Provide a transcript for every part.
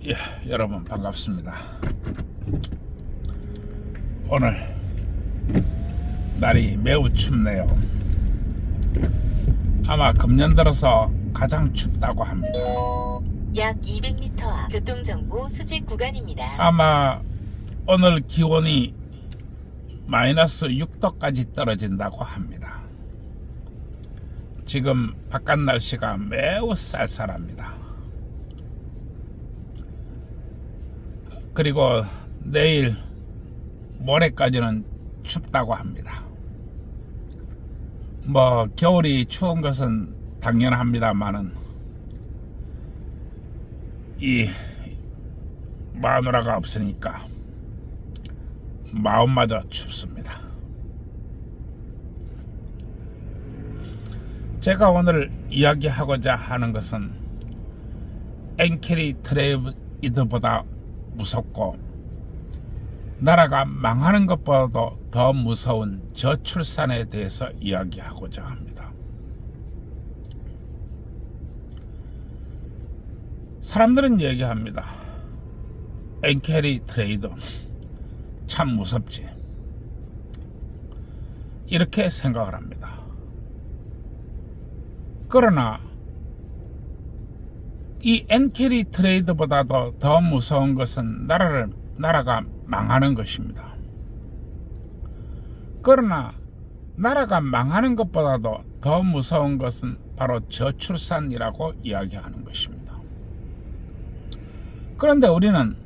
예, 여러분 반갑습니다. 오늘 날이 매우 춥네요. 아마 금년 들어서 가장 춥다고 합니다. 약 200m 앞 교통정보 수직 구간입니다. 아마 오늘 기온이 마이너스 6도까지 떨어진다고 합니다. 지금 바깥 날씨가 매우 쌀쌀합니다. 그리고 내일 모레까지는 춥다고 합니다. 뭐 겨울이 추운 것은 당연합니다만은 이 마누라가 없으니까 마음마저 춥습니다. 제가 오늘 이야기하고자 하는 것은 엔캐리 트레이드보다 무섭고 나라가 망하는 것보다도 더 무서운 저출산에 대해서 이야기하고자 합니다. 사람들은 얘기합니다. 엔캐리 트레이드 참 무섭지. 이렇게 생각을 합니다. 그러나 이 엔캐리 트레이드보다도 더 무서운 것은 나라가 망하는 것입니다. 그러나 나라가 망하는 것보다도 더 무서운 것은 바로 저출산이라고 이야기하는 것입니다. 그런데 우리는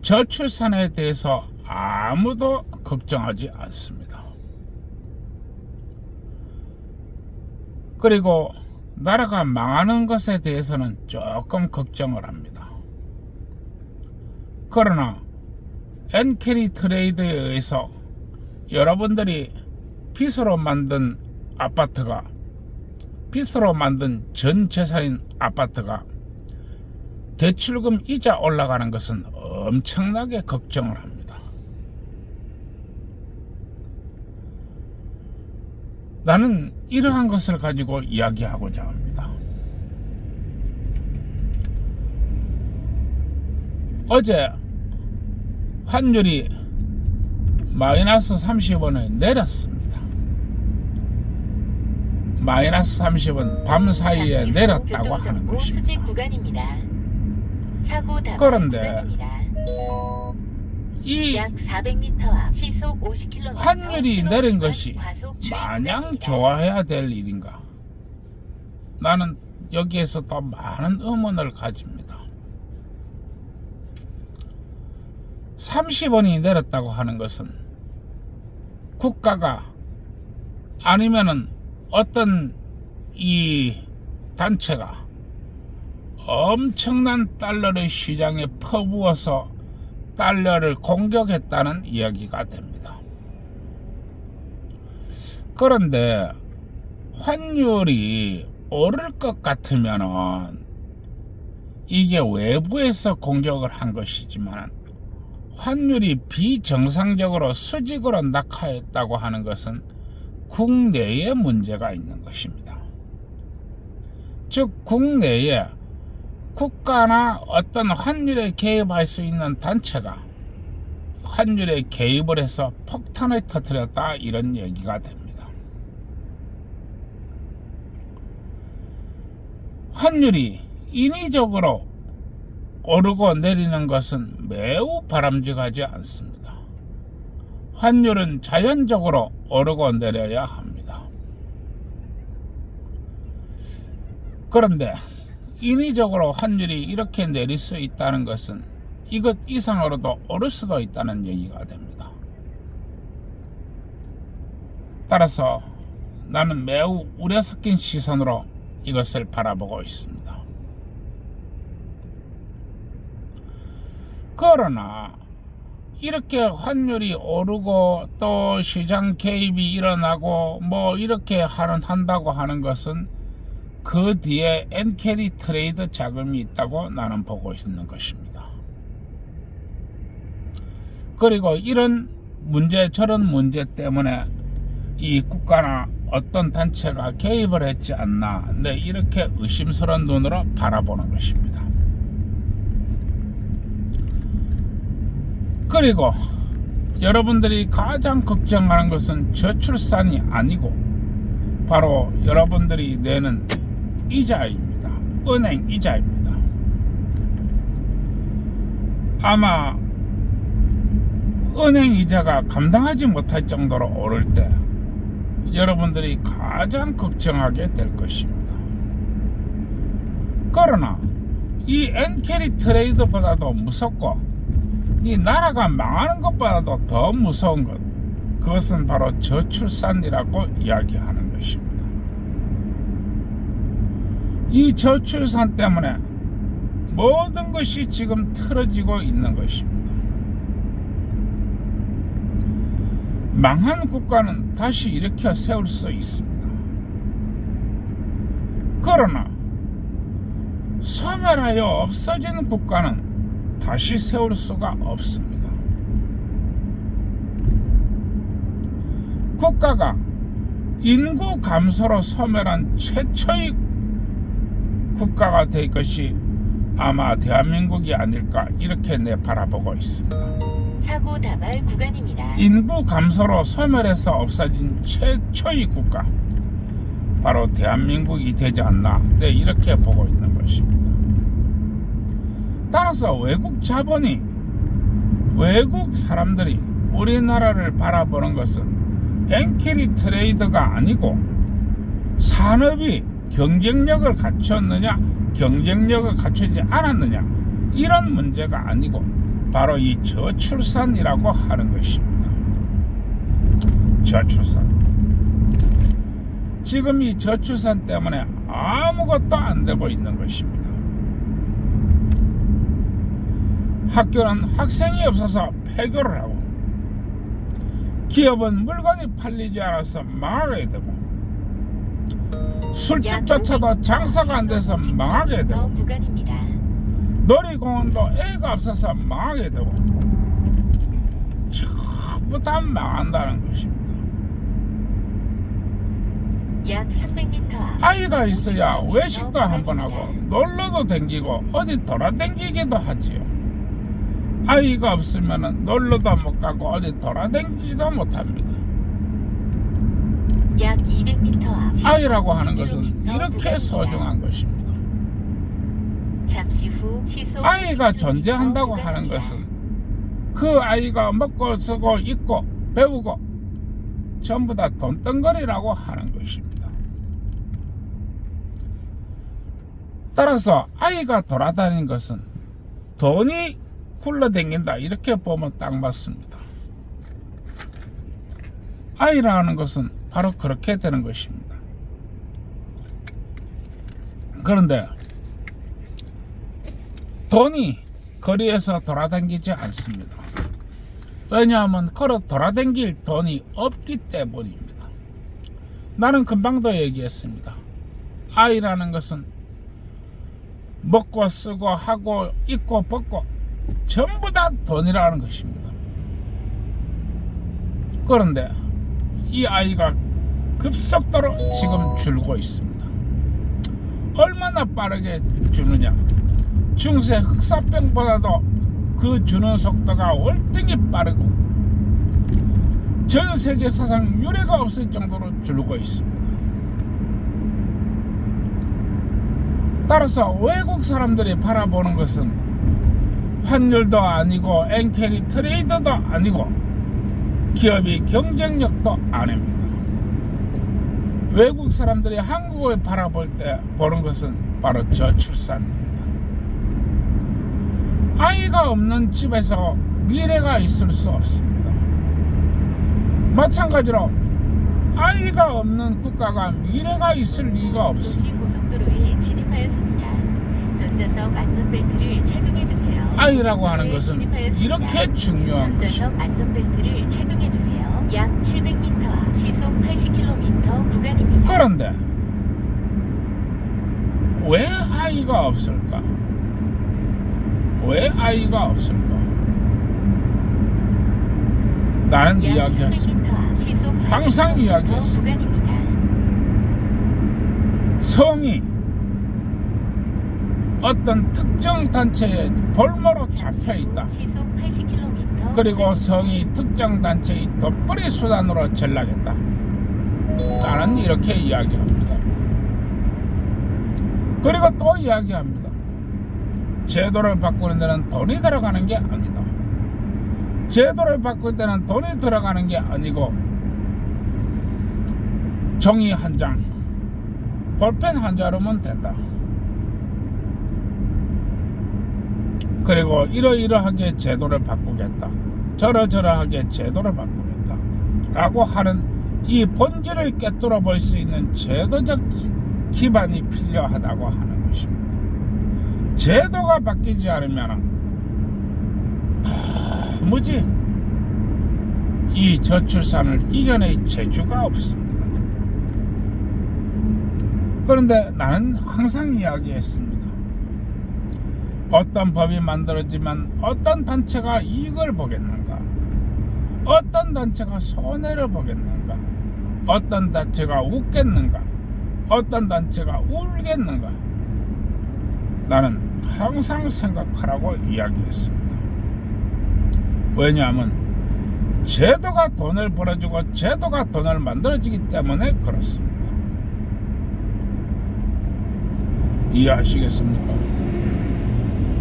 저출산에 대해서 아무도 걱정하지 않습니다. 그리고 나라가 망하는 것에 대해서는 조금 걱정을 합니다. 그러나 엔캐리 트레이드에 의해서 여러분들이 빚으로 만든 아파트가, 빚으로 만든 전 재산인 아파트가 대출금 이자 올라가는 것은 엄청나게 걱정을 합니다. 나는 이러한 것을 가지고 이야기하고자 합니다. 어제 환율이 마이너스 30원을 내렸습니다. 마이너스 30원 밤 사이에 내렸다고 하는 것입니다. 그런데 이 약 400m 앞 시속 50km 환율이 내린 것이 마냥 좋아해야 될 일인가? 나는 여기에서 또 많은 의문을 가집니다. 30원이 내렸다고 하는 것은 국가가 아니면은 어떤 이 단체가 엄청난 달러를 시장에 퍼부어서 달러를 공격했다는 이야기가 됩니다. 그런데 환율이 오를 것 같으면은 이게 외부에서 공격을 한 것이지만 환율이 비정상적으로 수직으로 낙하했다고 하는 것은 국내에 문제가 있는 것입니다. 즉 국내에 국가나 어떤 환율에 개입할 수 있는 단체가 환율에 개입을 해서 폭탄을 터뜨렸다, 이런 얘기가 됩니다. 환율이 인위적으로 오르고 내리는 것은 매우 바람직하지 않습니다. 환율은 자연적으로 오르고 내려야 합니다. 그런데 인위적으로 환율이 이렇게 내릴 수 있다는 것은 이것 이상으로도 오를 수도 있다는 얘기가 됩니다. 따라서 나는 매우 우려 섞인 시선으로 이것을 바라보고 있습니다. 그러나 이렇게 환율이 오르고 또 시장 개입이 일어나고 뭐 이렇게 한다고 하는 것은 그 뒤에 엔캐리 트레이드 자금이 있다고 나는 보고 있는 것입니다. 그리고 이런 문제 저런 문제 때문에 이 국가나 어떤 단체가 개입을 했지 않나, 네, 이렇게 의심스러운 눈으로 바라보는 것입니다. 그리고 여러분들이 가장 걱정하는 것은 저출산이 아니고 바로 여러분들이 내는 이자입니다. 은행 이자입니다. 아마 은행 이자가 감당하지 못할 정도로 오를 때 여러분들이 가장 걱정하게 될 것입니다. 그러나 이 엔캐리 트레이드보다도 무섭고 이 나라가 망하는 것보다도 더 무서운 것, 그것은 바로 저출산이라고 이야기하는 것입니다. 이 저출산 때문에 모든 것이 지금 틀어지고 있는 것입니다. 망한 국가는 다시 일으켜 세울 수 있습니다. 그러나 소멸하여 없어진 국가는 다시 세울 수가 없습니다. 국가가 인구 감소로 소멸한 최초의 국가가 될 것이 아마 대한민국이 아닐까 이렇게 내 바라보고 있습니다. 사고 다발 구간입니다. 인구 감소로 소멸해서 없어진 최초의 국가, 바로 대한민국이 되지 않나, 네, 이렇게 보고 있는 것입니다. 따라서 외국 자본이, 외국 사람들이 우리나라를 바라보는 것은 엔캐리 트레이드가 아니고 산업이 경쟁력을 갖췄느냐 경쟁력을 갖추지 않았느냐 이런 문제가 아니고 바로 이 저출산이라고 하는 것입니다. 저출산. 지금 이 저출산 때문에 아무것도 안 되고 있는 것입니다. 학교는 학생이 없어서 폐교를 하고, 기업은 물건이 팔리지 않아서 망하게 되고, 술집조차도 장사가 안 돼서 망하게 되고, 구간입니다. 놀이공원도 애가 없어서 망하게 되고, 전부 다 망한다는 것입니다. 약 300m 앞 아이가 있어야 50km 외식도 한번 하고 구간입니다. 놀러도 댕기고 어디 돌아댕기기도 하지요. 아이가 없으면 놀러도 못 가고 어디 돌아댕기지도 못합니다. 약 200m 앞 아이라고 하는 것은 50km 이렇게 구간입니다. 소중한 것입니다. 잠시 후 시속 아이가 50km 존재한다고 하는 구간입니다. 것은 그 아이가 먹고 쓰고 입고 배우고 전부 다 돈덩거리라고 하는 것입니다. 따라서 아이가 돌아다니는 것은 돈이 굴러다닌다 이렇게 보면 딱 맞습니다. 아이라는 것은 바로 그렇게 되는 것입니다. 그런데 돈이 거리에서 돌아다니지 않습니다. 왜냐하면 걸어 돌아다닐 돈이 없기 때문입니다. 나는 금방도 얘기했습니다. 아이라는 것은 먹고 쓰고 하고 입고 벗고 전부 다 돈이라는 것입니다. 그런데 이 아이가 급속도로 지금 줄고 있습니다. 얼마나 빠르게 주느냐? 중세 흑사병보다도 그 주는 속도가 월등히 빠르고 전 세계 사상 유례가 없을 정도로 줄고 있습니다. 따라서 외국 사람들이 바라보는 것은 환율도 아니고 엔캐리 트레이더도 아니고 기업이 경쟁력도 아닙니다. 외국 사람들이 한국을 바라볼 때 보는 것은 바로 저출산입니다. 아이가 없는 집에서 미래가 있을 수 없습니다. 마찬가지로 아이가 없는 국가가 미래가 있을 리가 없습니다. 고속도로에 진입하였습니다. 전자석 안전벨트를 착용해 주세요. 아이라고 하는 것은 진입하였습니다. 이렇게 중요한 전자석 것입니다. 안전벨트를 착용해 주세요. 약 700m 앞 시속 80km 구간입니다. 그런데 왜 아이가 없을까? 왜 아이가 없을까? 나는 약 이야기했습니다. 300m 앞 시속 항상 80km 이야기했습니다. 구간입니다. 성이 어떤 특정 단체의 볼모로 잡혀 있다. 시속 80km. 그리고 성이 특정 단체의 돋벌이 수단으로 전락했다. 나는 이렇게 이야기합니다. 그리고 또 이야기합니다. 제도를 바꾸는 데는 돈이 들어가는 게 아니다. 제도를 바꿀 때는 돈이 들어가는 게 아니고 종이 한 장, 볼펜 한 자루면 된다. 그리고 이러이러하게 제도를 바꾸겠다. 저러저러하게 제도를 바꾸겠다. 라고 하는 이 본질을 꿰뚫어 볼 수 있는 제도적 기반이 필요하다고 하는 것입니다. 제도가 바뀌지 않으면 도무지 이 저출산을 이겨낼 재주가 없습니다. 그런데 나는 항상 이야기했습니다. 어떤 법이 만들어지면 어떤 단체가 이익을 보겠는가? 어떤 단체가 손해를 보겠는가? 어떤 단체가 웃겠는가? 어떤 단체가 울겠는가? 나는 항상 생각하라고 이야기했습니다. 왜냐하면 제도가 돈을 벌어주고 제도가 돈을 만들어지기 때문에 그렇습니다. 이해하시겠습니까?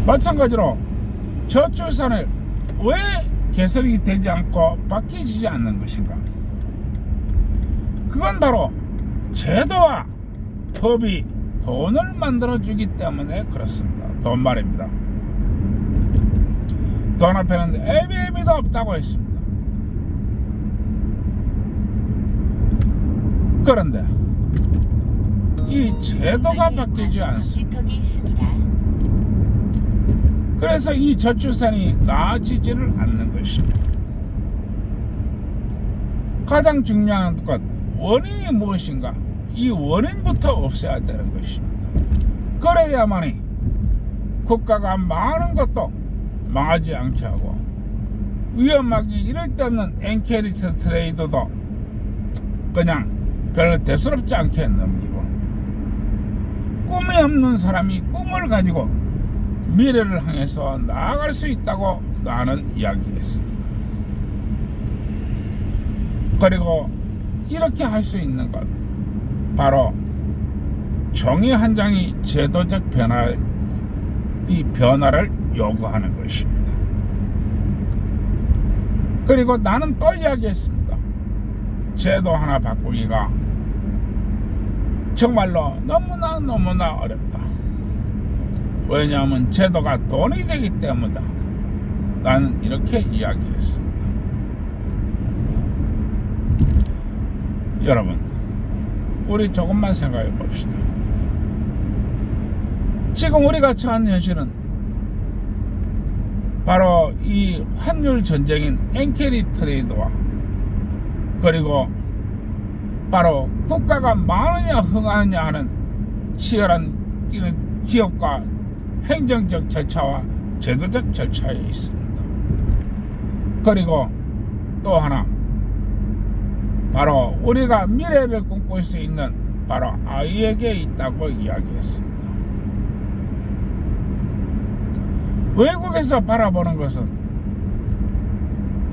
마찬가지로 저출산을 왜 개설이 되지 않고 바뀌지 않는 것인가? 그건 바로 제도와 법이 돈을 만들어주기 때문에 그렇습니다. 돈 말입니다. 돈 앞에는 애비애비도 없다고 했습니다. 그런데 이 제도가 바뀌지 않습니다. 그래서 이 저출산이 나아지지를 않는 것입니다. 가장 중요한 것, 원인이 무엇인가? 이 원인부터 없애야 되는 것입니다. 그래야만이 국가가 망하는 것도 망하지 않게 하고 위험하기 이럴 데 없는 엔캐리트 트레이드도 그냥 별로 대수롭지 않게 넘기고 꿈이 없는 사람이 꿈을 가지고 미래를 향해서 나아갈 수 있다고 나는 이야기했습니다. 그리고 이렇게 할 수 있는 것 바로 종이 한 장이 제도적 이 변화를 요구하는 것입니다. 그리고 나는 또 이야기했습니다. 제도 하나 바꾸기가 정말로 너무나 어렵다. 왜냐하면 제도가 돈이 되기 때문이다. 나는 이렇게 이야기했습니다. 여러분, 우리 조금만 생각해 봅시다. 지금 우리가 처한 현실은 바로 이 환율 전쟁인 엔캐리 트레이드와 그리고 바로 국가가 망하느냐 흥하느냐 하는 치열한 기업과 행정적 절차와 제도적 절차에 있습니다. 그리고 또 하나 바로 우리가 미래를 꿈꿀 수 있는 바로 아이에게 있다고 이야기했습니다. 외국에서 바라보는 것은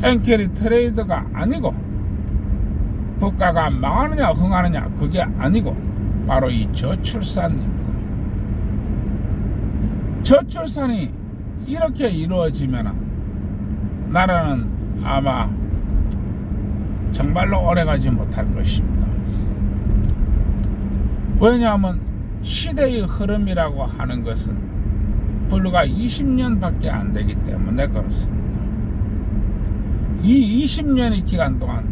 엔캐리 트레이드가 아니고 국가가 망하느냐 흥하느냐 그게 아니고 바로 이 저출산입니다. 저출산이 이렇게 이루어지면 나라는 아마 정말로 오래가지 못할 것입니다. 왜냐하면 시대의 흐름이라고 하는 것은 불과 20년밖에 안 되기 때문에 그렇습니다. 이 20년의 기간 동안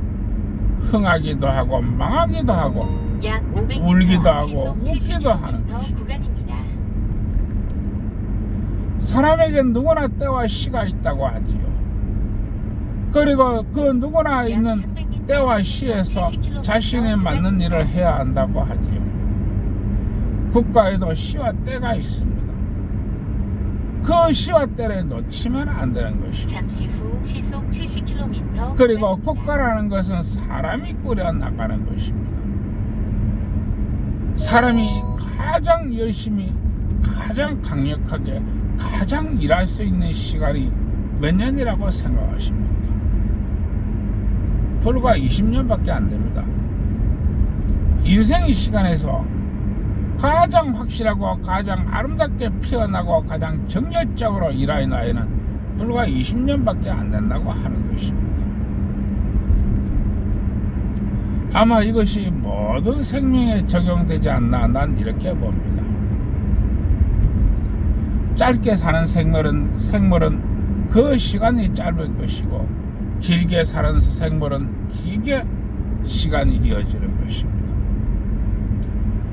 흥하기도 하고 망하기도 하고 약 500m 울기도 하고 시속 웃기도 하는 70km 구간입니다. 사람에게 누구나 때와 시가 있다고 하지요. 그리고 그 누구나 있는 때와 시에서 자신에 맞는 일을 해야 한다고 하지요. 국가에도 시와 때가 있습니다. 그 시와 때를 놓치면 안 되는 것입니다. 잠시 후 시속 70km 그리고 국가라는 것은 사람이 꾸려 나가는 것입니다. 사람이 가장 열심히 가장 강력하게 가장 일할 수 있는 시간이 몇 년이라고 생각하십니까? 불과 20년밖에 안 됩니다. 인생의 시간에서 가장 확실하고 가장 아름답게 피어나고 가장 정열적으로 일할 나이는 불과 20년밖에 안 된다고 하는 것입니다. 아마 이것이 모든 생명에 적용되지 않나 난 이렇게 봅니다. 짧게 사는 생물은 그 시간이 짧을 것이고 길게 사는 생물은 길게 시간이 이어지는 것입니다.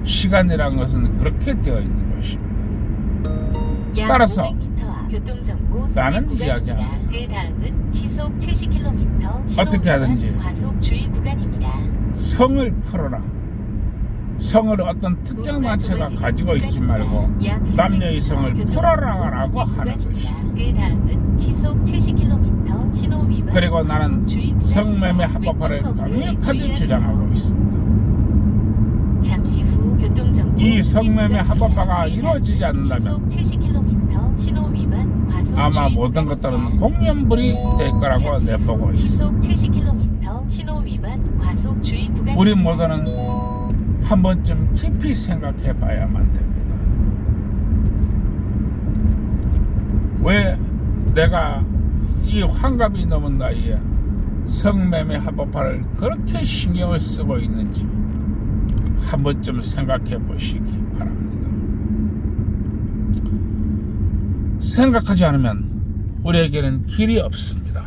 시간이란 것은 그렇게 되어 있는 것입니다. 따라서 나는 이야기합니다. 그 다음은 시속 70km 어떻게 하든지 과속 주의 구간입니다. 성을 풀어라. 성을 어떤 특정 단체가 가지고 있지 말고 남녀의 성을 풀어라라고 하는 것입니다. 그 다음은 시속 70km 신호 위반. 그리고 나는 성매매 합법화를 강력하게 주장하고 있습니다. 잠시 후 교통정보. 이 성매매 합법화가 이루어지지 않는다면 시속 70km 신호 위반 과속 아마 주의 모든 구간입니다. 것들은 공연불이 될 거라고 잠시 후 내보고 있습니다. 시속 70km 신호 위반 과속 주의 구간. 우리 모두는 한 번쯤 깊이 생각해 봐야만 됩니다. 왜 내가 이 환갑이 넘은 나이에 성매매 합법화를 그렇게 신경을 쓰고 있는지 한 번쯤 생각해 보시기 바랍니다. 생각하지 않으면 우리에게는 길이 없습니다.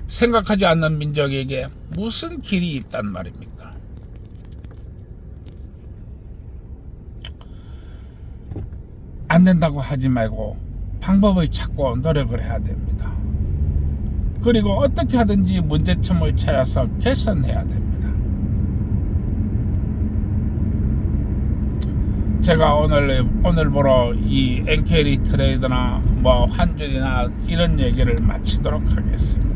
생각하지 않는 민족에게 무슨 길이 있단 말입니까? 안 된다고 하지 말고 방법을 찾고 노력을 해야 됩니다. 그리고 어떻게 하든지 문제점을 찾아서 개선해야 됩니다. 제가 오늘 보러 이 엔캐리 트레이드나 뭐 환율이나 이런 얘기를 마치도록 하겠습니다.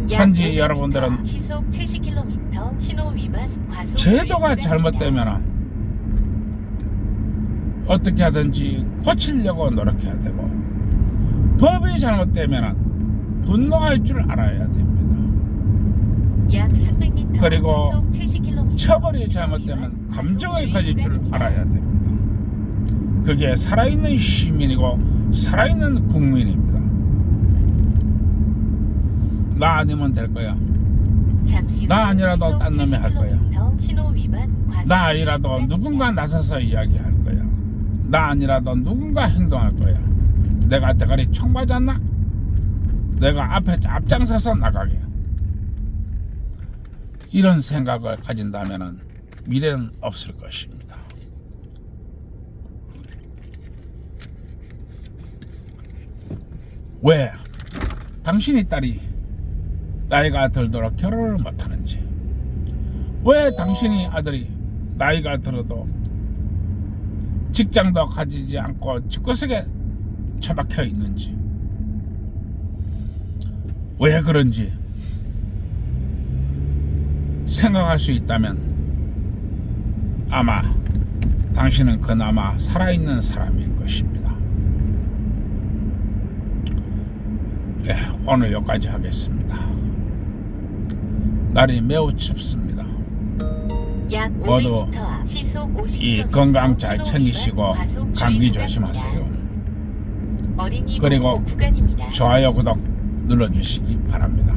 현지 여러분들은 시속 70km 신호 위반 과속 제도가 주의 구간입니다. 잘못되면 어떻게 하든지 고치려고 노력해야 되고 법이 잘못되면 분노할 줄 알아야 됩니다. 약 300m 그리고 시속 70km 처벌이 신호 잘못되면 위반 감정을 과속 가질 주의 줄 구간입니다. 알아야 됩니다. 그게 살아있는 시민이고 살아있는 국민입니다. 나 아니면 될 거야. 잠시 후 나 아니라도 시속 딴 놈이 할 거야. 70km 신호 위반 과속 나 주의 아니라도 구간입니다. 누군가 나서서 이야기할 거야. 나 아니라도 누군가 행동할 거야. 내가 대가리 총 맞았나? 내가 앞장서서 나가게. 이런 생각을 가진다면 미래는 없을 것입니다. 왜 당신의 딸이 나이가 들도록 결혼을 못하는지, 왜 당신의 아들이 나이가 들어도 직장도 가지지 않고 집구석에 처박혀 있는지, 왜 그런지 생각할 수 있다면 아마 당신은 그나마 살아있는 사람일 것입니다. 예, 오늘 여기까지 하겠습니다. 날이 매우 춥습니다. 약 모두 500m 시속 50km 이 건강 잘 신호 챙기시고 위반 과속 주의 감기 구간입니다. 조심하세요. 어린이 그리고 보호 구간입니다. 좋아요, 구독 눌러주시기 바랍니다.